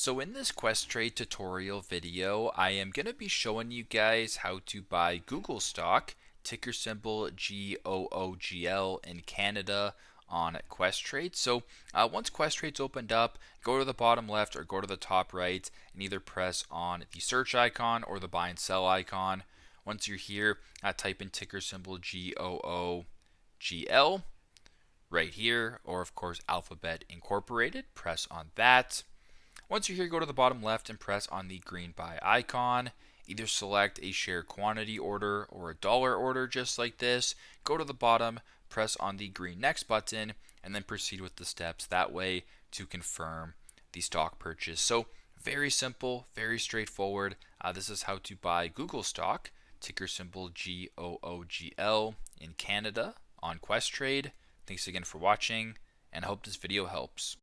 So in this Questrade tutorial video, I am going to be showing you guys how to buy Google stock, ticker symbol GOOGL in Canada on Questrade. So once Questrade's opened up, go to the bottom left or go to the top right and either press on the search icon or the buy and sell icon. Once you're here, type in ticker symbol GOOGL right here, or of course Alphabet Incorporated. Press on that. Once you're here, go to the bottom left and press on the green buy icon. Either select a share quantity order or a dollar order just like this. Go to the bottom, press on the green next button, and then proceed with the steps that way to confirm the stock purchase. So very simple, very straightforward. This is how to buy Google stock, ticker symbol GOOGL in Canada on Questrade. Thanks again for watching, and I hope this video helps.